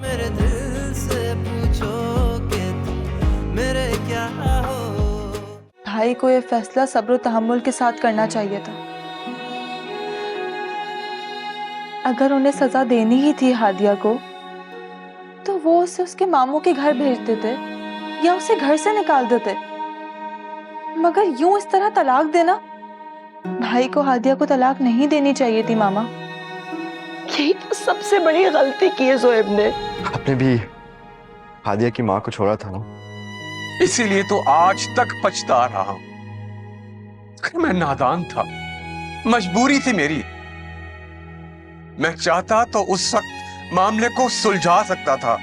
मेरे दिल से पूछो कि तुम मेरे क्या हो। भाई को यह फैसला सब्र तहम्मुल के साथ करना चाहिए था। अगर उन्हें सजा देनी ही थी हादिया को, तो वो उसे उसके मामू के घर भेज देते या उसे घर से निकाल देते। मगर यूं इस तरह तलाक देना, भाई को हादिया को तलाक नहीं देनी चाहिए थी मामा। यही तो सबसे बड़ी गलती की है जोएब ने। आपने भी हादिया की माँ को छोड़ा था ना, इसीलिए तो आज तक पछता रहा हूं। मैं नादान था, मजबूरी थी मेरी। मैं चाहता तो उस वक्त मामले को सुलझा सकता था,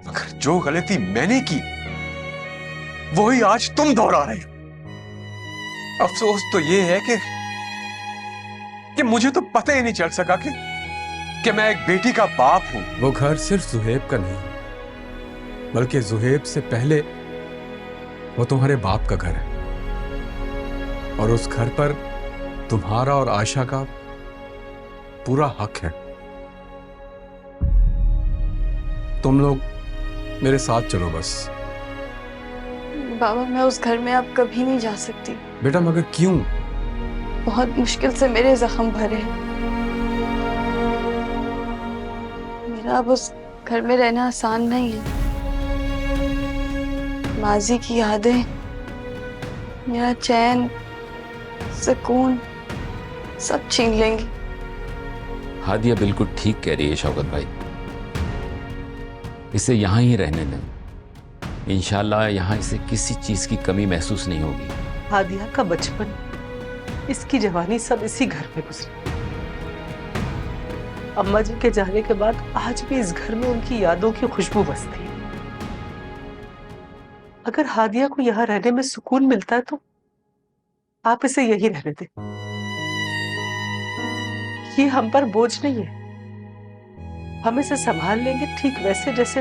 मगर जो गलती मैंने की वही आज तुम दोहरा रहे हो। अफसोस तो ये है कि मुझे तो पता ही नहीं चल सका कि मैं एक बेटी का बाप हूं। वो घर सिर्फ जुहेब का नहीं, बल्कि जुहेब से पहले वो तुम्हारे बाप का घर है, और उस घर पर तुम्हारा और आयशा का पूरा हक है। तुम लोग मेरे साथ चलो बस। बाबा, मैं उस घर में अब कभी नहीं जा सकती। बेटा मगर क्यों? बहुत मुश्किल से मेरे जख्म भरे हैं। मेरा अब उस घर में रहना आसान नहीं है। माजी की यादें, मेरा चैन, सुकून सब छीन लेंगी। हादिया बिल्कुल ठीक कह रही है शौकत भाई, इसे यहाँ ही रहने दें। इंशाल्लाह यहाँ इसे किसी चीज की कमी महसूस नहीं होगी। हादिया का बचपन, इसकी जवानी सब इसी घर में गुजरी। अम्मा जी के जाने के बाद आज भी इस घर में उनकी यादों की खुशबू बसती है। अगर हादिया को यहाँ रहने में सुकून मिलता है तो आप इसे यही रहने दें। ये हम पर बोझ नहीं है। हम इसे संभाल लेंगे ठीक वैसे जैसे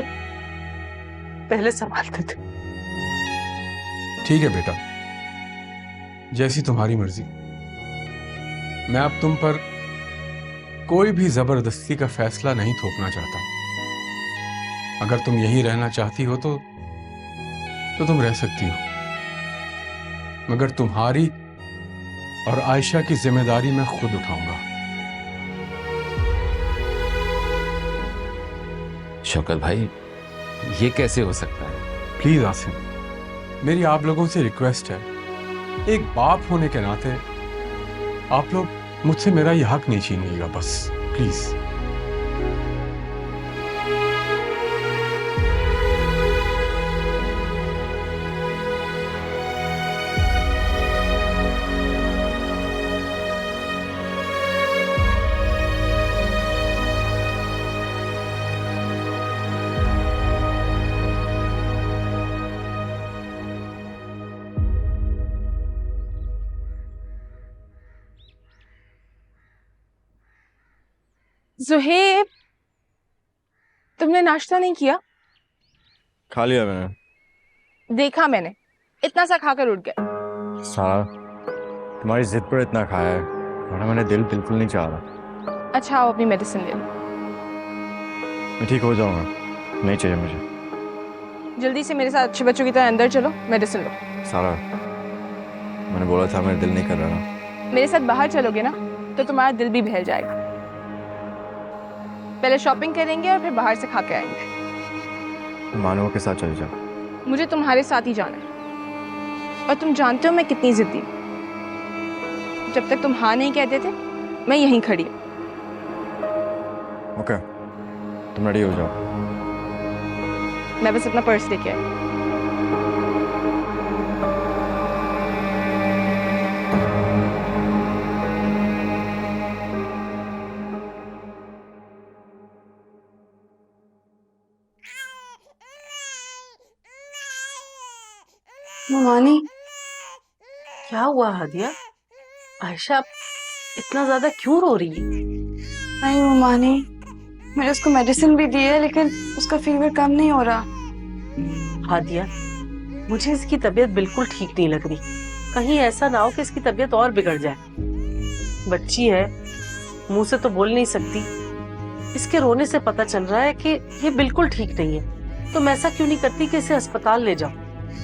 पहले संभालते थे। ठीक है बेटा, जैसी तुम्हारी मर्जी। मैं अब तुम पर कोई भी जबरदस्ती का फैसला नहीं थोपना चाहता। अगर तुम यहीं रहना चाहती हो तो तुम रह सकती हो, मगर तुम्हारी और आयशा की जिम्मेदारी मैं खुद उठाऊंगा। शौकत भाई, ये कैसे हो सकता है? प्लीज आसिम, मेरी आप लोगों से रिक्वेस्ट है, एक बाप होने के नाते आप लोग मुझसे मेरा यह हक नहीं छीनिएगा, बस प्लीज। जुहेब, तुमने नाश्ता नहीं किया? खा लिया मैंने। देखा मैंने, इतना सा खाकर उठ गए। सारा तुम्हारी जिद पर इतना खाया है, वरना मैंने दिल बिल्कुल नहीं चाह रहा। अच्छा, आओ अपनी मेडिसिन ले लो। मैं ठीक हो जाऊंगा, नहीं चाहिए मुझे। जल्दी से मेरे साथ अच्छे बच्चों की तरह अंदर चलो, मेडिसिन लो। सारा, मैंने बोला था मेरा दिल नहीं कर रहा ना। मेरे साथ बाहर चलोगे ना तो तुम्हारा दिल भी बहल जाएगा। पहले शॉपिंग करेंगे और फिर बाहर से खा के आएंगे। मानव के साथ चले जाओ। मुझे तुम्हारे साथ ही जाना है, और तुम जानते हो मैं कितनी जिद्दी हूं। जब तक तुम हाँ नहीं कहते थे मैं यहीं खड़ी हूं। ओके, तुम रेडी हो जाओ। मैं बस अपना पर्स लेके आई। मानी, क्या हुआ हादिया? आयशा इतना ज्यादा क्यों रो रही है? नहीं मानी, मैंने उसको मेडिसिन भी दी है लेकिन उसका फीवर कम नहीं हो रहा। हादिया, मुझे इसकी तबीयत बिल्कुल ठीक नहीं लग रही। कहीं ऐसा ना हो कि इसकी तबीयत और बिगड़ जाए। बच्ची है, मुंह से तो बोल नहीं सकती, इसके रोने से पता चल रहा है कि ये बिल्कुल ठीक नहीं है। तुम ऐसा क्यों नहीं करती कि इसे अस्पताल ले जाओ?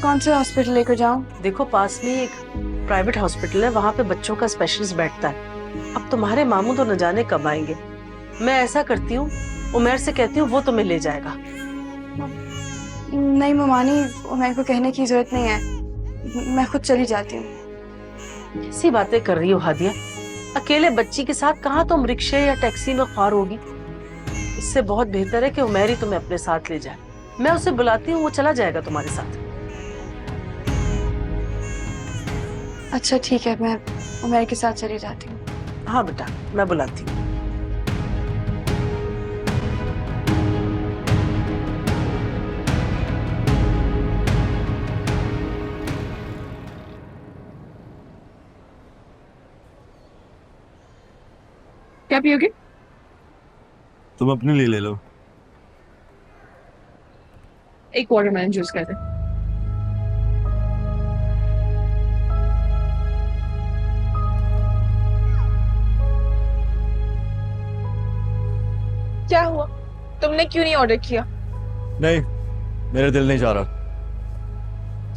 कौन से हॉस्पिटल लेकर जाऊं? देखो पास में एक प्राइवेट हॉस्पिटल है, वहाँ पे बच्चों का स्पेशलिस्ट बैठता है। अब तुम्हारे मामू तो न जाने कब आएंगे। मैं ऐसा करती हूँ, उमर से कहती हूँ, वो तुम्हें ले जाएगा। नहीं ममानी, उमर को कहने की जरूरत नहीं है, मैं खुद चली जाती हूँ। ऐसी बातें कर रही हो हादिया? अकेले बच्ची के साथ कहाँ तुम रिक्शे या टैक्सी में ख्वार होगी? इससे बहुत बेहतर है कि उमर ही तुम्हें अपने साथ ले जाए। मैं उसे बुलाती हूँ, वो चला जाएगा तुम्हारे साथ। अच्छा ठीक है, मैं उमर के साथ चली जाती हूँ। हाँ बेटा, मैं बुलाती हूँ। क्या पियोगे? तुम अपने लिए ले लो। एक वाटरमेलन जूस कर दे। क्या हुआ? तुमने क्यों नहीं ऑर्डर किया? नहीं, मेरा दिल नहीं चाह रहा।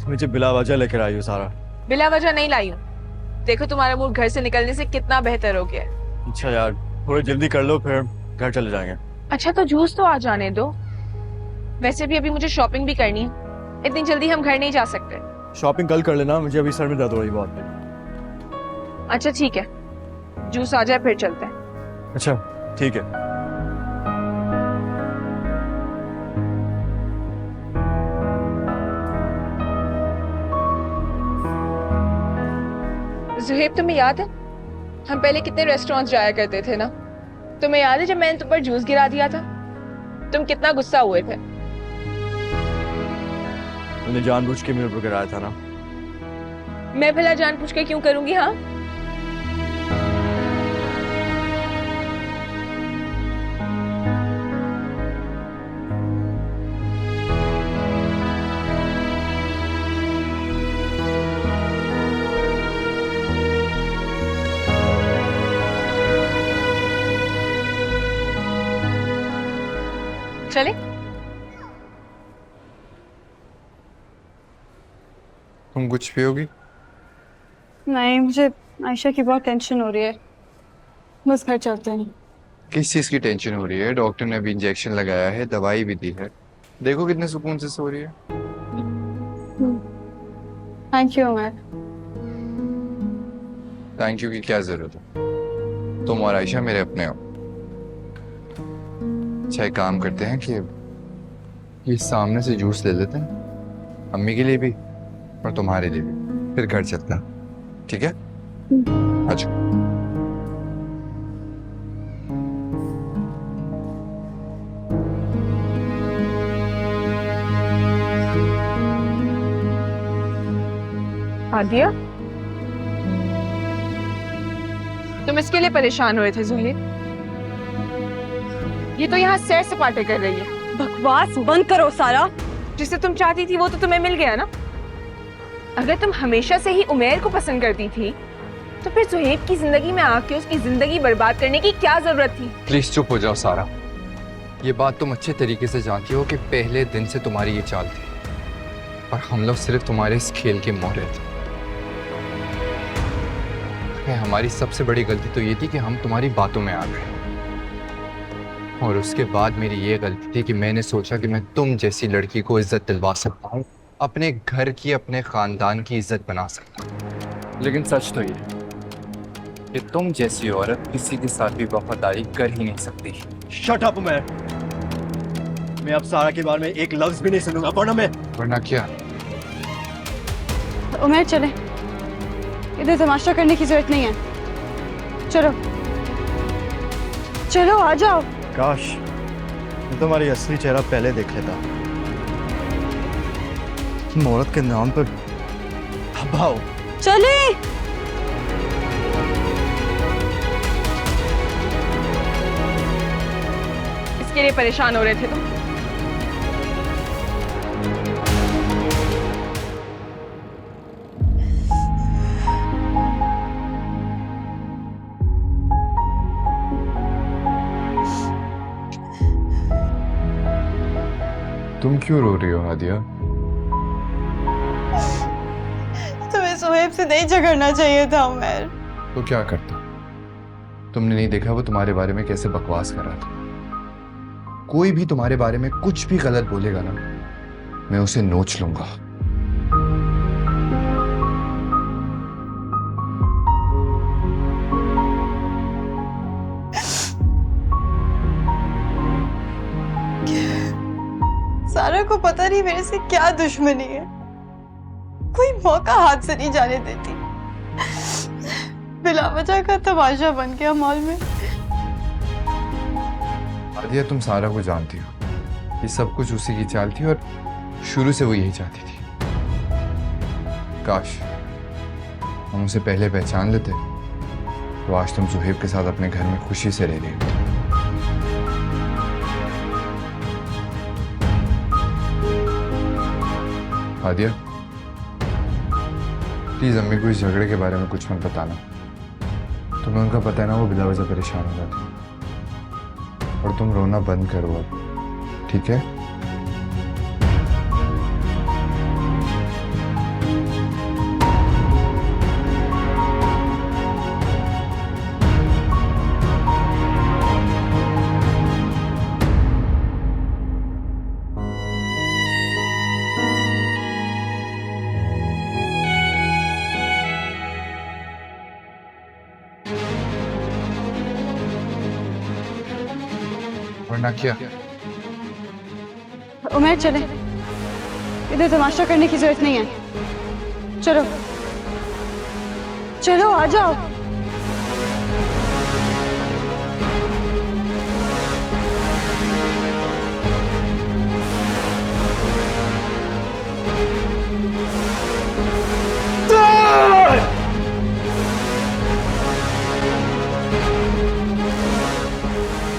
मुझे बिला वजह लेकर आई हो सारा। बिला वजह नहीं लाई हूँ। देखो तुम्हारा मूड घर से निकलने से कितना बेहतर हो गया है। अच्छा यार, थोड़ी जल्दी कर लो, फिर घर चले जाएंगे। अच्छा तो जूस तो आ जाने दो। वैसे भी अभी मुझे शॉपिंग भी करनी है, इतनी जल्दी हम घर नहीं जा सकते। शॉपिंग कल कर लेना, मुझे अभी सर में दर्द हो रही बहुत। अच्छा ठीक है, जूस आ जाए फिर चलते हैं। अच्छा ठीक है। ज़ुहैब तुम्हें याद है हम पहले कितने रेस्टोरेंट्स जाया करते थे ना? तुम्हें याद है जब मैंने तुम पर जूस गिरा दिया था, तुम कितना गुस्सा हुए थे? तुमने जानबूझ के मेरे ऊपर गिराया था ना। मैं भला जानबूझ के क्यों करूंगी? हाँ, चले। तुम कुछ पियोगी? नहीं, मुझे आयशा की बहुत टेंशन हो रही है, बस घर चलते हैं। किस चीज़ की टेंशन हो रही है? डॉक्टर ने अभी इंजेक्शन लगाया है, दवाई भी दी है। देखो कितने सुकून से सो रही है। Thank you Umar. Thank you की क्या जरूरत है? तुम और आयशा मेरे अपने हो। अच्छा एक काम करते हैं कि ये सामने से जूस ले लेते हैं, अम्मी के लिए भी और तुम्हारे लिए भी, फिर घर चलते हैं, ठीक है? अच्छा हादिया, तुम इसके लिए परेशान हुए थे ज़ुहैब? ये तो यहाँ सैर सपाटे कर रही है। बकवास बंद करो सारा। जिसे तुम चाहती थी वो तो तुम्हें मिल गया ना। अगर तुम हमेशा से ही उमैर को पसंद करती थी तो फिर ज़ुहैब की जिंदगी में आके उसकी जिंदगी बर्बाद करने की क्या जरूरत थी? प्लीज चुप हो जाओ सारा। ये बात तुम अच्छे तरीके से जानती हो कि पहले दिन से तुम्हारी ये चाल थी और हम लोग सिर्फ तुम्हारे इस खेल के मोहरे थे। हमारी सबसे बड़ी गलती तो ये थी कि हम तुम्हारी बातों में आ गए, और उसके बाद मेरी ये गलती थी कि मैंने सोचा कि मैं तुम जैसी लड़की को इज्जत दिलवा सकता हूँ, अपने घर की, अपने खानदान की इज्जत बना सकता हूँ। लेकिन सच तो ये कि तुम जैसी औरत किसी के साथ भी वफादारी कर ही नहीं सकती। Shut up Umar. मैं अब सारा के बारे में एक लफ्ज भी नहीं सुनूंगा, वरना क्या? उमर चले, इधर तमाशा करने की जरूरत नहीं है। चलो चलो आ जाओ। काश मैं तुम्हारी असली चेहरा पहले देख लेता। तुम औरत के नाम पर हबाओ। चले। इसके लिए परेशान हो रहे थे तुम? तुम क्यों रो रही हो हादिया? तुम्हें सुहेब से नहीं झगड़ना चाहिए था उमर। तो क्या करता? तुमने नहीं देखा वो तुम्हारे बारे में कैसे बकवास कर रहा था? कोई भी तुम्हारे बारे में कुछ भी गलत बोलेगा ना, मैं उसे नोच लूंगा। सारा को पता नहीं मेरे से क्या दुश्मनी है, कोई मौका हाथ से नहीं जाने देती। बिला वजह का तमाशा बन गया मॉल में। हादिया, तुम सारा को जानती हो, ये सब कुछ उसी की चाल थी और शुरू से वो यही चाहती थी। काश हम उसे पहले पहचान लेते तो आज तुम सुहेब के साथ अपने घर में खुशी से रह रही होती। हादिया, प्लीज अम्मी को इस झगड़े के बारे में कुछ मत बताना। तुम्हें उनका पता है ना, वो बिला वजह परेशान हो जाती है। और तुम रोना बंद करो अब, ठीक है? वरना क्या? उमर चले, इधर तमाशा करने की जरूरत नहीं है। चलो चलो आ जाओ।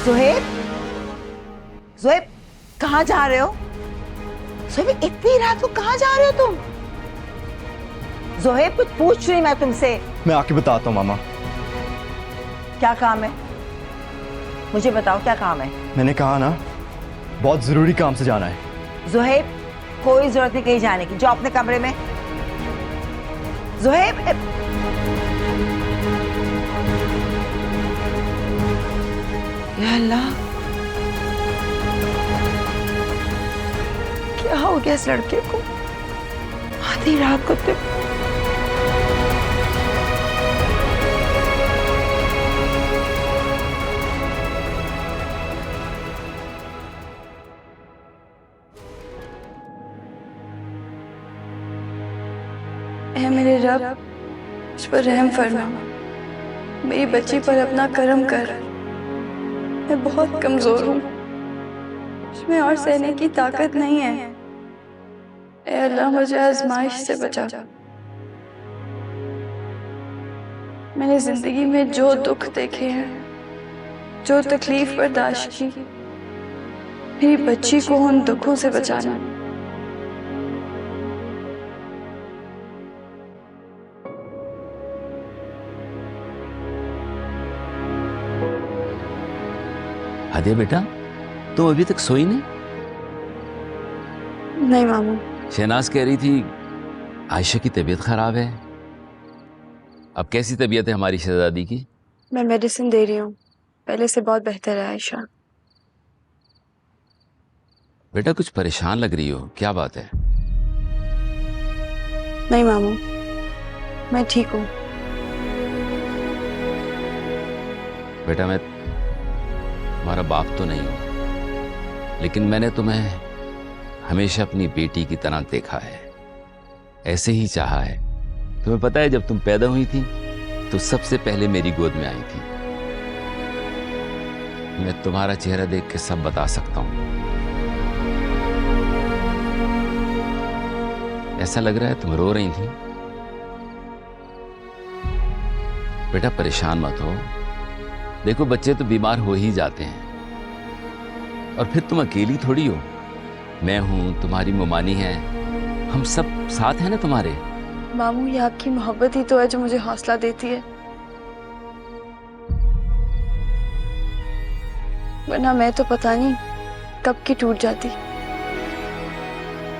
ज़ुहैब, ज़ुहैब कहाँ जा रहे हो? ज़ुहैब इतनी रात को कहाँ जा रहे हो तुम? ज़ुहैब कुछ पूछ रही मैं तुमसे। मैं आके बताता हूँ मामा। क्या काम है? मुझे बताओ क्या काम है? मैंने कहा ना, बहुत जरूरी काम से जाना है। ज़ुहैब कोई जरूरत नहीं कहीं जाने की, जाओ अपने कमरे में। ज़ुहैब या अल्लाह, क्या हो गया इस लड़के को? आधी रात को तो ऐ मेरे रब, मुझ पर रहम फरमा, मेरी बच्ची पर अपना करम कर। मैं बहुत कमजोर हूँ, मुझमें और सहने की ताकत नहीं है। ऐ अल्लाह मुझे आजमाइश से बचा। मैंने जिंदगी में जो दुख देखे हैं, जो तकलीफ बर्दाश्त की, मेरी बच्ची को उन दुखों से बचाना। हादिया बेटा, तुम अभी तक सोई नहीं? नहीं मामू। शहनाज कह रही थी आयशा की तबीयत खराब है। अब कैसी तबीयत है हमारी शहजादी की? मैं मेडिसिन दे रही हूँ, पहले से बहुत बेहतर है आयशा। बेटा कुछ परेशान लग रही हो, क्या बात है? नहीं मामू, मैं ठीक हूँ। बेटा मैं तुम्हारा बाप तो नहीं हूं, लेकिन मैंने तुम्हें हमेशा अपनी बेटी की तरह देखा है, ऐसे ही चाहा है। तुम्हें पता है जब तुम पैदा हुई थी तो सबसे पहले मेरी गोद में आई थी। मैं तुम्हारा चेहरा देख के सब बता सकता हूं। ऐसा लग रहा है तुम रो रही थी। बेटा परेशान मत हो, देखो बच्चे तो बीमार हो ही जाते हैं और फिर तुम अकेली थोड़ी हो। मैं हूं, तुम्हारी ममानी है, हम सब साथ हैं ना तुम्हारे। मामू ये आपकी मोहब्बत ही तो है जो मुझे हौसला देती है, वरना मैं तो पता नहीं कब की टूट जाती।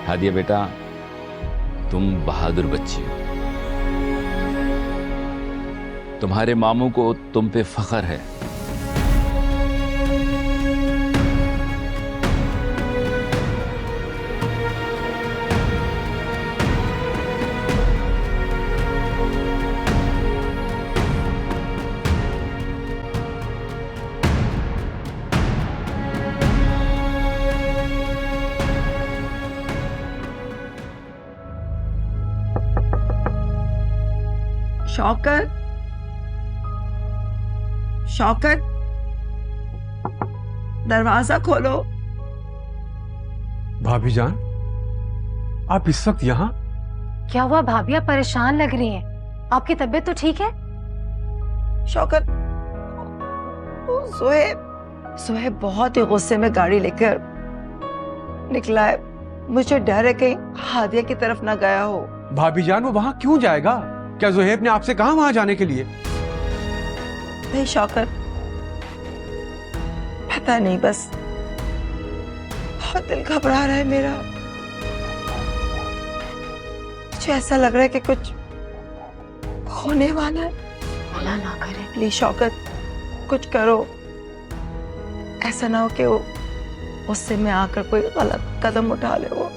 हादिया बेटा, तुम बहादुर बच्ची हो। तुम्हारे मामू को तुम पे फख्र है। शौकत, शौकत, दरवाजा खोलो। भाभी जान, आप इस वक्त यहाँ? क्या हुआ भाभी, आप परेशान लग रही हैं। आपकी तबीयत तो ठीक है? शौकत, सुहेब बहुत ही गुस्से में गाड़ी लेकर निकला है। मुझे डर है कहीं हादिया की तरफ ना गया हो। भाभी जान, वो वहां क्यों जाएगा? क्या ज़ुहैब ने आपसे कहा वहां जाने के लिए? नहीं शौकत, पता नहीं, बस बहुत दिल घबरा रहा है मेरा। मुझे ऐसा लग रहा है कि कुछ होने वाला है। भला ना करे। प्लीज शौकत, कुछ करो। ऐसा ना हो कि वो गुस्से में आकर कोई गलत कदम उठा ले वो।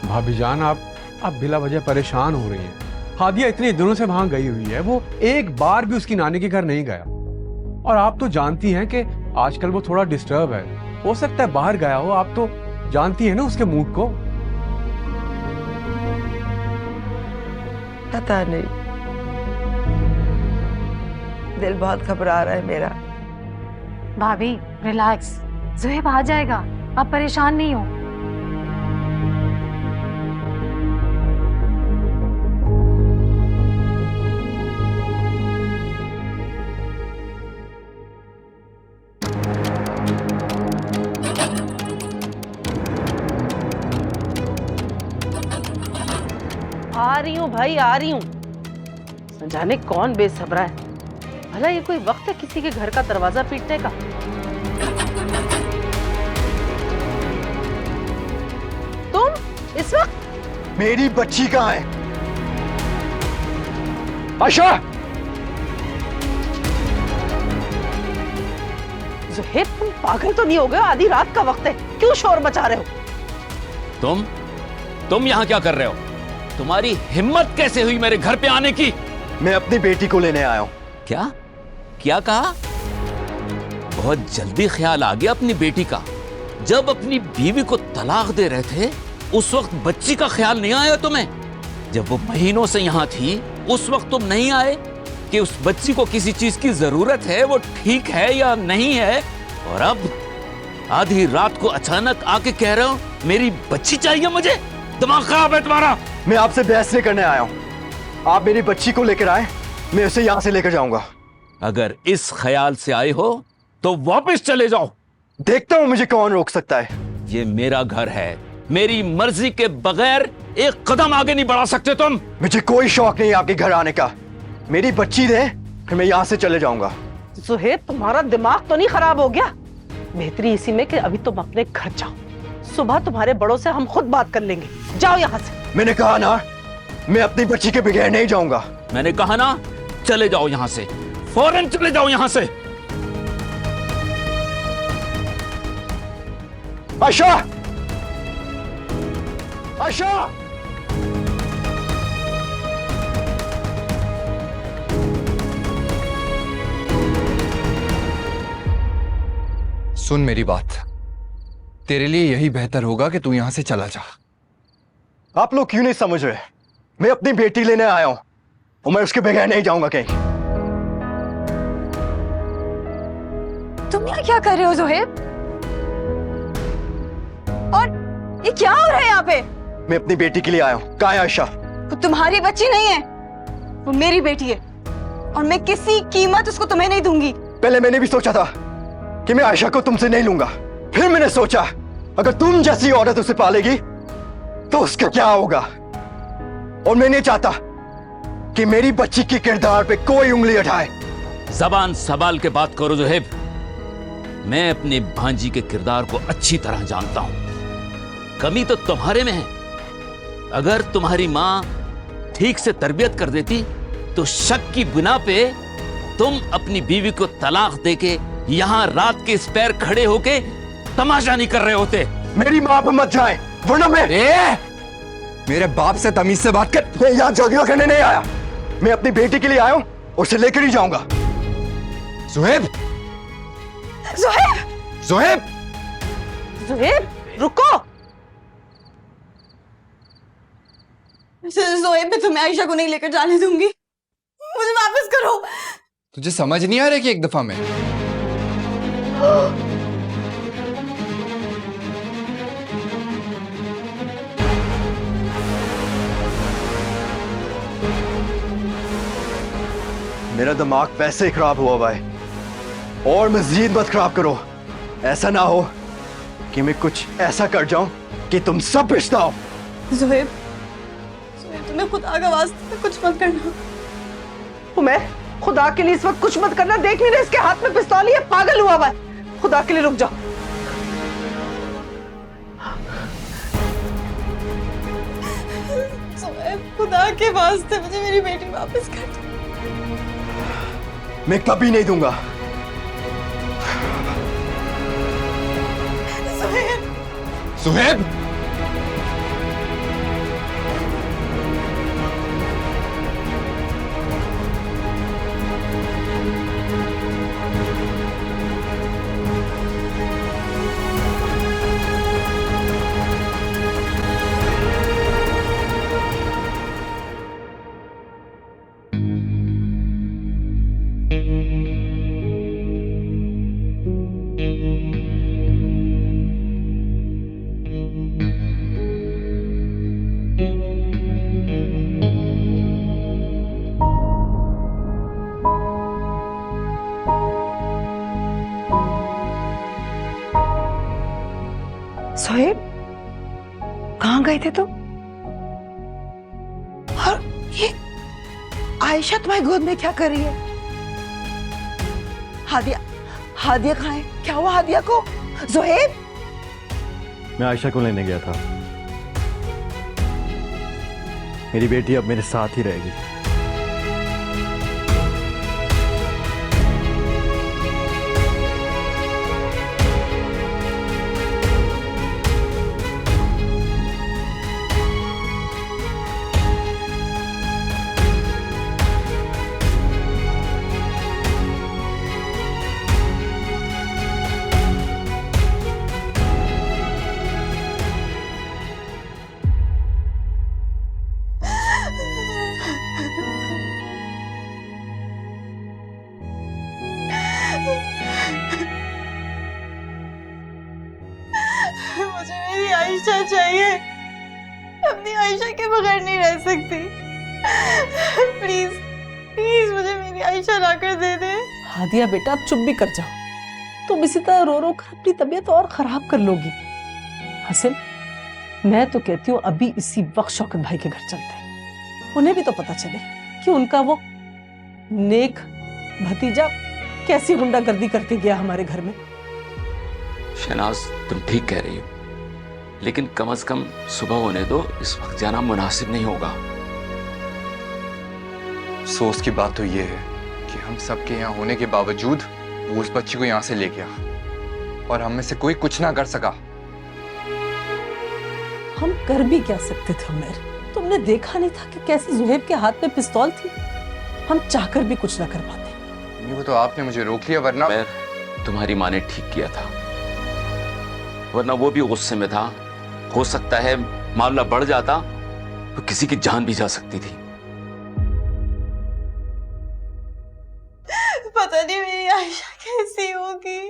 भाभी जान, आप बिला वजह परेशान हो रही हैं। हादिया इतने दिनों से वहां गई हुई है, वो एक बार भी उसकी नानी के घर नहीं गया। और आप तो जानती हैं कि आजकल वो थोड़ा डिस्टर्ब है, हो सकता है बाहर गया हो। आप तो जानती हैं ना उसके मूड को। पता नहीं, दिल बहुत घबरा रहा है मेरा। भाभी रिलैक्स, ज़ुहैब आ जाएगा, आप परेशान नहीं हो। आ रही हूँ भाई, आ रही हूँ। जाने कौन बेसब्रा है। भला ये कोई वक्त है किसी के घर का दरवाजा पीटने का? तुम इस वक्त? मेरी बच्ची कहाँ है? आशा! ज़ुहैब, तुम पागल तो नहीं हो गए? आधी रात का वक्त है, क्यों शोर मचा रहे हो? तुम यहाँ क्या कर रहे हो? तुम्हारी हिम्मत कैसे हुई मेरे घर पे आने की? मैं अपनी बेटी को लेने आया हूँ। क्या कहा? बहुत जल्दी ख्याल आ गया अपनी बेटी का। जब अपनी बीवी को तलाक दे रहे थे उस वक्त बच्ची का ख्याल नहीं आया तुम्हें? जब वो महीनों से यहाँ थी उस वक्त तुम नहीं आए कि उस बच्ची को किसी चीज की जरूरत है, वो ठीक है या नहीं है? और अब आधी रात को अचानक आके कह रहे हो मेरी बच्ची चाहिए मुझे? दिमाग खराब है तुम्हारा? मैं आपसे बहस नहीं करने आया हूँ। आप मेरी बच्ची को लेकर आए, मैं उसे यहाँ से लेकर जाऊंगा। अगर इस ख्याल से आए हो तो वापस चले जाओ। देखता हूँ मुझे कौन रोक सकता है। ये मेरा घर है, मेरी मर्जी के बगैर एक कदम आगे नहीं बढ़ा सकते तुम। मुझे कोई शौक नहीं आपके घर आने का। मेरी बच्ची दे, फिर मैं यहाँ से चले जाऊंगा। ज़ुहैब, तुम्हारा दिमाग तो नहीं खराब हो गया? बेहतरी इसी में कि अभी तुम अपने घर जाओ, सुबह तुम्हारे बड़ों से हम खुद बात कर लेंगे। जाओ यहाँ से। मैंने कहा ना, मैं अपनी बच्ची के बगैर नहीं जाऊंगा। मैंने कहा ना, चले जाओ यहाँ से, फौरन चले जाओ यहाँ से। आशा! आशा! सुन मेरी बात, तेरे लिए यही बेहतर होगा कि तू यहां से चला जा। आप लोग क्यों नहीं समझ रहे? मैं अपनी बेटी लेने आया हूं और मैं उसके बगैर नहीं जाऊंगा कहीं। तुम यहाँ क्या कर रहे हो ज़ुहैब? और ये क्या हो रहा है यहाँ पे? मैं अपनी बेटी के लिए आया हूं। कहाँ है आयशा? वो तुम्हारी बच्ची नहीं है, वो मेरी बेटी है और मैं किसी कीमत उसको तुम्हें नहीं दूंगी। पहले मैंने भी सोचा था कि मैं आयशा को तुमसे नहीं लूंगा। फिर मैंने सोचा अगर तुम जैसी औरत उसे पालेगी तो उसका क्या होगा। और मैं नहीं चाहता कि मेरी बच्ची के किरदार पे कोई उंगली उठाए। जबान संभाल के बात करो ज़ुहैब। मैं अपने भांजी के किरदार को अच्छी तरह जानता हूं। कमी तो तुम्हारे में है अगर तुम्हारी माँ ठीक से तरबियत कर देती तो शक की बिना पे तुम अपनी बीवी को तलाक देके यहाँ रात के इस पैर खड़े होके तमाशा नहीं कर रहे होते। मेरी माँ पे मत जाए, वरना मैं मेरे बाप से तमीज से बात कर। मैं यहाँ जगह करने नहीं आया, मैं अपनी बेटी के लिए आया हूँ, उसे लेकर ही जाऊंगा। ज़ुहैब, ज़ुहैब, ज़ुहैब, ज़ुहैब रुको। ज़ुहैब, मैं तुम्हें आयशा को नहीं लेकर जाने दूंगी, मुझे वापस करो। तुझे समझ नहीं आ रहा कि एक दफा में मेरा दिमाग वैसे ही खराब हुआ हुआ है, और मजीद मत खराब करो। ऐसा ना हो कि मैं कुछ ऐसा कर जाऊं कि तुम सब पछताओ। ज़ुहैब, तुम्हें खुदा का वास्ते कुछ मत करना। उमर, खुदा के लिए इस वक्त कुछ मत करना। देख नहीं रहे इसके हाथ में पिस्तौल है, पागल हुआ हुआ है। खुदा के लिए रुक जाओ। ज़ुहैब, खुदा के वास्ते मुझे मेरी बेटी वापस कर दो। मैं कभी नहीं दूंगा। ज़ुहैब, ज़ुहैब, ज़ुहैब, कहाँ गए थे तुम? और ये आयशा तुम्हारी गोद में क्या कर रही है? हादिया, हादिया कहाँ है? क्या हुआ हादिया को? ज़ुहैब, मैं आयशा को लेने गया था। मेरी बेटी अब मेरे साथ ही रहेगी। मुझे मेरी आयशा चाहिए, अपनी आयशा के बगैर नहीं रह सकती। प्लीज प्लीज मुझे मेरी आयशा लाकर दे दे। हादिया बेटा, अब चुप भी कर जाओ। तुम इसी तरह रो रो कर अपनी तबीयत और खराब कर लोगी। हसन, मैं तो कहती हूँ अभी इसी वक्त शौकत भाई के घर चलते हैं। उन्हें भी तो पता चले कि उनका वो नेक भतीजा कैसी गुंडागर्दी करके गया हमारे घर में। शहनाज, तुम ठीक कह रही हो, लेकिन कम से कम सुबह होने दो। इस वक्त जाना मुनासिब नहीं होगा। अफसोस की बात तो ये है कि हम सबके यहाँ होने के बावजूद वो उस बच्ची को यहाँ से ले गया और हम में से कोई कुछ ना कर सका। हम कर भी क्या सकते थे उमर? तुमने देखा नहीं था कि कैसे ज़ुहैब के हाथ में पिस्तौल थी? हम चाहकर भी कुछ ना कर पाते। वो तो आपने मुझे रोक लिया, वरना तुम्हारी माँ ने ठीक किया था, वरना वो भी गुस्से में था। हो सकता है मामला बढ़ जाता तो किसी की जान भी जा सकती थी। पता नहीं मेरी आयशा कैसी होगी।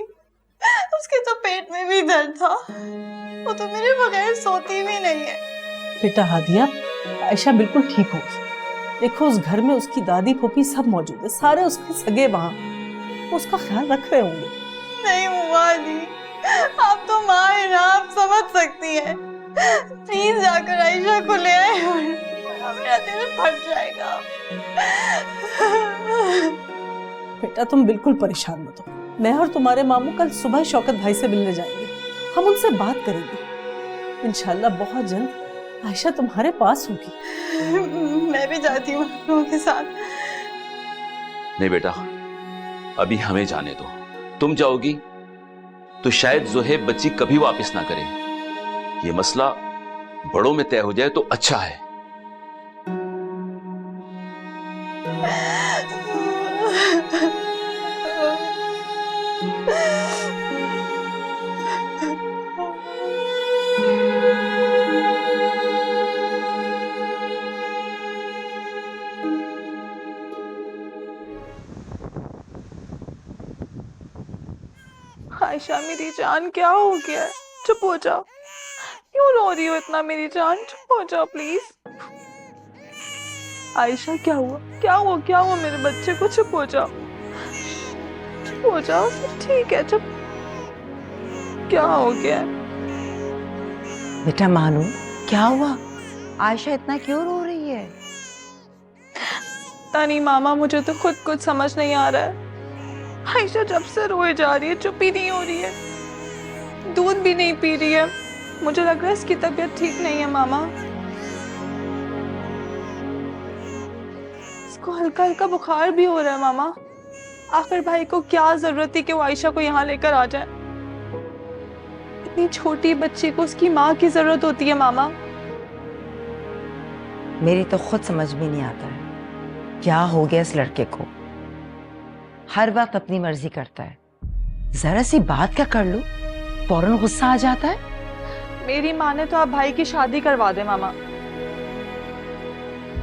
उसके तो पेट में भी दर्द था, वो तो मेरे बगैर सोती भी नहीं है। बेटा हादिया, आयशा बिल्कुल ठीक होगी। देखो, उस घर में उसकी दादी फूफी सब मौजूद है, सारे उसके सगे वहां, वो उसका ख्याल रख रहे होंगे। नहीं मुआ दी, आप तो माँ है ना, आप समझ सकती हैं। प्लीज जाकर आयशा को ले आए, वरना मेरा दिल फट जाएगा। बेटा तुम बिल्कुल परेशान मत हो। मैं और तुम्हारे मामू कल सुबह शौकत भाई से मिलने जाएंगे। हम उनसे बात करेंगे। इंशाल्लाह बहुत जल्द आयशा तुम्हारे पास होगी। मैं भी जाती हूँ लोगों के साथ। नहीं बेटा, अभी हमें जाने दो। तुम जाओगी तो शायद ज़ुहैब बच्ची कभी वापस ना करे। ये मसला बड़ों में तय हो जाए तो अच्छा है। आयशा मेरी जान, क्या हो गया है? चुप हो जाओ। क्यों रो रही हो इतना मेरी जान? चुप हो जाओ प्लीज। आयशा क्या हुआ? क्या हुआ? क्या हुआ मेरे बच्चे को? चुप हो जाओ, चुप हो जाओ, सब ठीक है। चुप। क्या हो गया? बेटा मानू, क्या हुआ? आयशा इतना क्यों रो रही है? पता नहीं मामा, मुझे तो खुद कुछ समझ नहीं आ रहा है। आयशा जब से रोए जा रही है, चुप ही नहीं हो रही है, दूध भी नहीं पी रही है। मुझे लग रहा है इसकी तबीयत ठीक नहीं है मामा। इसको हल्का हल्का बुखार भी हो रहा है मामा। आखिर भाई को क्या जरूरत थी कि वो आयशा को यहाँ लेकर आ जाए? इतनी छोटी बच्ची को उसकी माँ की जरूरत होती है मामा। मेरी तो खुद समझ में नहीं आता है क्या हो गया इस लड़के को। हर वक्त अपनी मर्जी करता है, जरा सी बात क्या कर लूं फौरन गुस्सा आ जाता है। मेरी माँ ने तो आप भाई की शादी करवा दे मामा।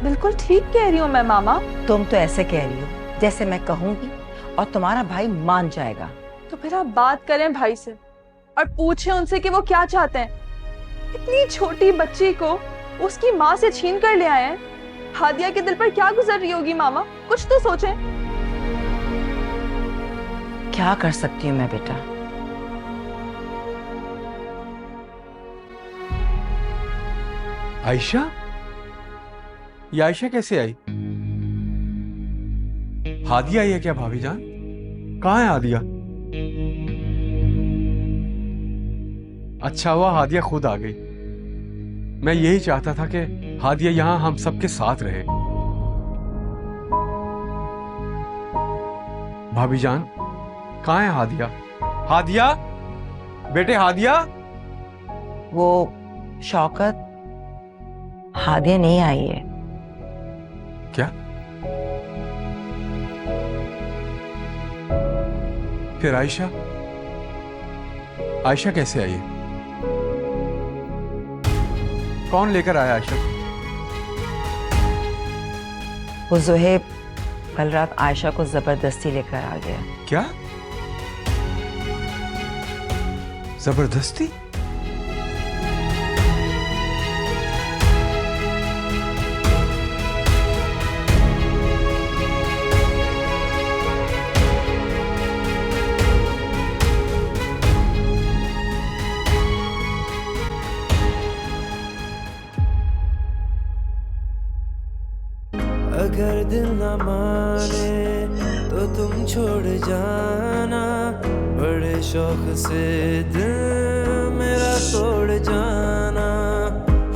बिल्कुल ठीक कह रही हूँ मैं मामा। तुम तो ऐसे कह रही हो जैसे मैं कहूंगी और तुम्हारा भाई मान जाएगा। तो फिर आप बात करें भाई से और पूछें उनसे कि वो क्या चाहते हैं। इतनी छोटी बच्ची को उसकी माँ से छीन कर ले आए हैं। हादिया के दिल पर क्या गुजर रही होगी मामा? कुछ तो सोचें। क्या कर सकती हूँ मैं बेटा? आयशा? ये आयशा कैसे आई? हादिया आई है क्या भाभी जान? कहाँ है हादिया? अच्छा हुआ हादिया खुद आ गई। मैं यही चाहता था कि हादिया यहां हम सबके साथ रहे। भाभी जान, कहाँ है हादिया? हादिया, बेटे हादिया। वो शौकत, हादिया नहीं आई है। क्या? फिर आयशा? आयशा कैसे आई है? कौन लेकर आया आयशा? वो ज़ुहैब कल रात आयशा को जबरदस्ती लेकर आ गया। क्या? जबरदस्ती? अगर दिल न माने तो तुम छोड़ जाना, बड़े शौक से दिल मेरा तोड़ जाना।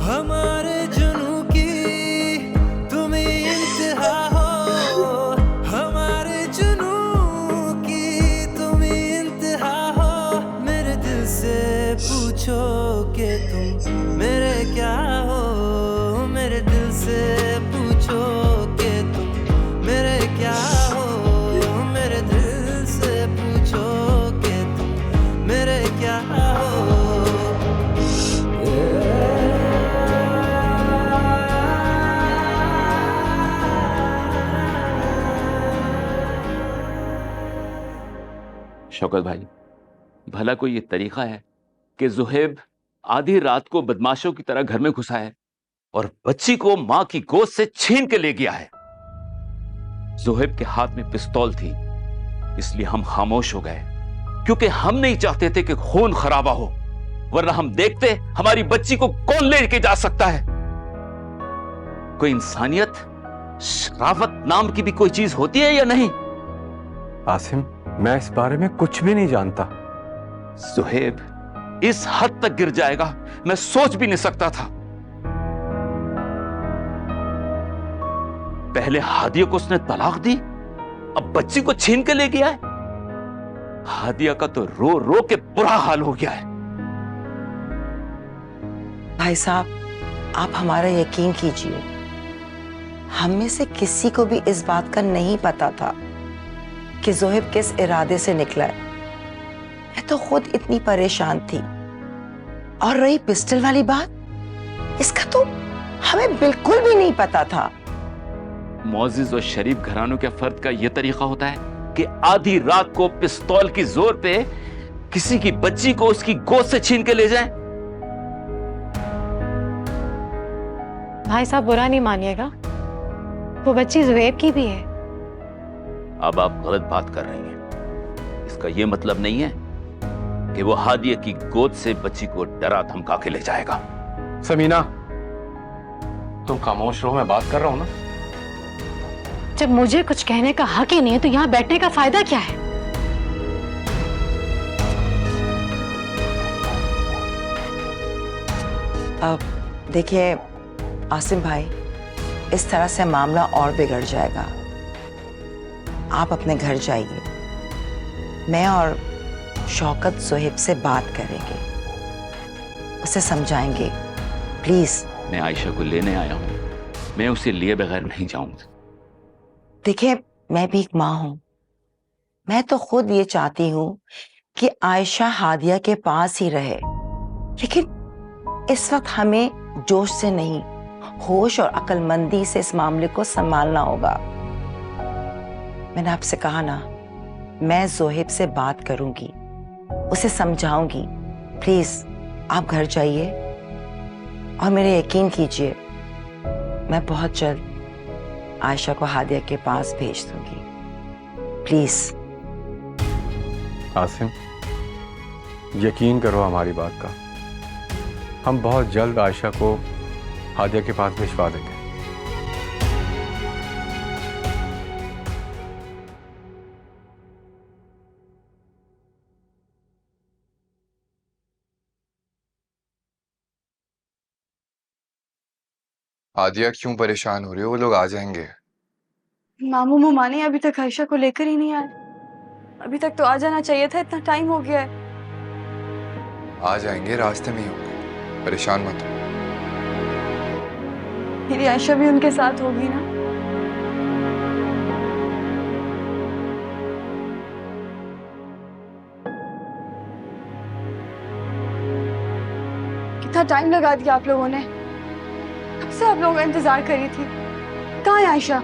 हमारे जुनू की तुम ही इंतहा हो, हमारे जुनू की तुम ही इंतहा हो। मेरे दिल से पूछो कि तुम मेरे क्या हो, मेरे दिल से पूछो कि तुम मेरे क्या हो, मेरे दिल से पूछो कि तुम मेरे क्या हो। शौकत भाई, भला कोई ये तरीका है कि ज़ुहैब आधी रात को बदमाशों की तरह घर में घुसा है और बच्ची को मां की गोद से छीन के ले गया है? ज़ुहैब के हाथ में पिस्तौल थी, इसलिए हम खामोश हो गए, क्योंकि हम नहीं चाहते थे कि खून खराबा हो, वरना हम देखते हमारी बच्ची को कौन लेके जा सकता है। कोई इंसानियत, शराफत नाम की भी कोई चीज होती है या नहीं? आसिम, मैं इस बारे में कुछ भी नहीं जानता। ज़ुहैब इस हद तक गिर जाएगा मैं सोच भी नहीं सकता था। पहले हादिया को उसने तलाक दी, अब बच्ची को छीन के ले गया है। हादिया का तो रो रो के बुरा हाल हो गया है। भाई साहब, आप हमारा यकीन कीजिए, हम में से किसी को भी इस बात का नहीं पता था कि जोहिब किस इरादे से निकला है। मैं तो खुद इतनी परेशान थी। और रही पिस्टल वाली बात, इसका तो हमें बिल्कुल भी नहीं पता था। मोअज़्ज़िज़ और शरीफ घरानों के फर्द का यह तरीका होता है कि आधी रात को पिस्तौल की जोर पे किसी की बच्ची को उसकी गोद से छीन के ले जाएं। भाई साहब बुरा नहीं मानिएगा, वो बच्ची ज़ुहैब की भी है। अब आप गलत बात कर रही हैं। इसका यह मतलब नहीं है कि वो हादिया की गोद से बच्ची को डरा धमका के ले जाएगा। समीना, तुम खामोश रहो, मैं बात कर रहा हूं ना। जब मुझे कुछ कहने का हक ही नहीं है तो यहाँ बैठने का फायदा क्या है? अब देखिए आसिम भाई, इस तरह से मामला और बिगड़ जाएगा। आप अपने घर जाइए, मैं और शौकत जोहिब से बात करेंगे, उसे समझाएंगे। प्लीज। मैं आयशा को लेने आया हूं, मैं उसे लिए बगैर नहीं जाऊंगा। देखिए, मैं भी एक माँ हूं, मैं तो खुद ये चाहती हूं कि आयशा हादिया के पास ही रहे, लेकिन इस वक्त हमें जोश से नहीं, होश और अक्लमंदी से इस मामले को संभालना होगा। मैंने आपसे कहा ना, मैं जोहिब से बात करूंगी, उसे समझाऊंगी। प्लीज आप घर जाइए और मेरे यकीन कीजिए, मैं बहुत जल्द आयशा को हादिया के पास भेज दूंगी। प्लीज। आसिम, यकीन करो हमारी बात का, हम बहुत जल्द आयशा को हादिया के पास भिजवा देंगे। आदिया, क्यों परेशान हो रही हो? वो लोग आ जाएंगे। मामू मुमानी अभी तक आयशा को लेकर ही नहीं आए। अभी तक तो आ जाना चाहिए था, इतना टाइम हो गया है। आ जाएंगे, रास्ते में ही होंगे, परेशान मत हो। मेरी आयशा भी उनके साथ होगी ना? कितना टाइम लगा दिया आप लोगों ने, कब से आप लोगों का इंतजार कर रही थी। कहाँ है आयशा?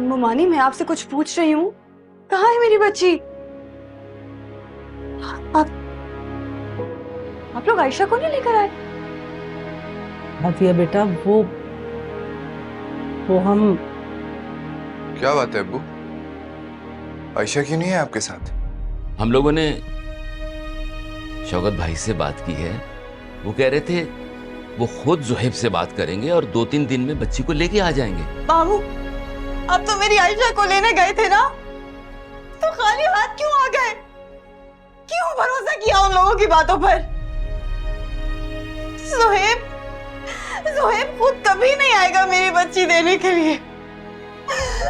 मुमानी, मैं आपसे कुछ पूछ रही हूँ, कहाँ है मेरी बच्ची? आप लोग आयशा को नहीं लेकर आए? हादिया बेटा, वो हम। क्या बात है अब्बू? आयशा क्यों नहीं है आपके साथ? हम लोगों ने शौकत भाई से बात की है, वो कह रहे थे वो खुद जोहिब से बात करेंगे और 2-3 दिन में बच्ची को लेके आ जाएंगे। बाबू, अब तो मेरी आयशा को लेने गए थे ना, तो खाली हाथ क्यों आ गए? क्यों भरोसा किया उन लोगों की बातों पर? जोहेब खुद कभी नहीं आएगा मेरी बच्ची देने के लिए।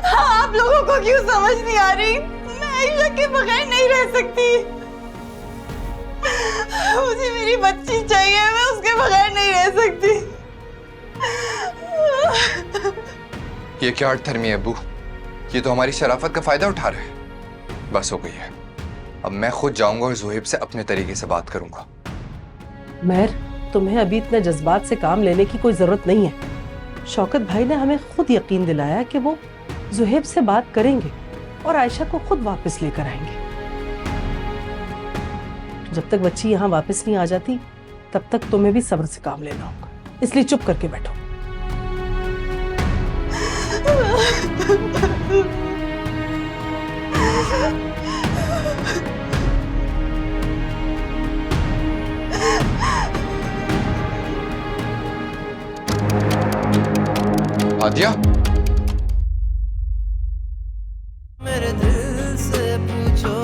हाँ, आप लोगों को क्यों समझ नहीं आ रही? मैं आयशा के बगैर नहीं रह सकती। मुझे मेरी बच्ची चाहिए, मैं उसके बगैर नहीं रह सकती। ये क्या अड़थर्मी है अब्बू? ये तो हमारी शराफत का फायदा उठा रहे हैं। बस हो गई है, अब मैं खुद जाऊंगा और जोहिब से अपने तरीके से बात करूंगा। महर, तुम्हें अभी इतने जज्बात से काम लेने की कोई जरूरत नहीं है। शौकत भाई ने हमें खुद यकीन दिलाया कि वो जोहिब से बात करेंगे और आयशा को खुद वापस लेकर आएंगे। जब तक बच्ची यहाँ वापस नहीं आ जाती, तब तक तुम्हें भी सब्र से काम लेना होगा, इसलिए चुप करके बैठो। आदिया, मेरे दिल से पूछो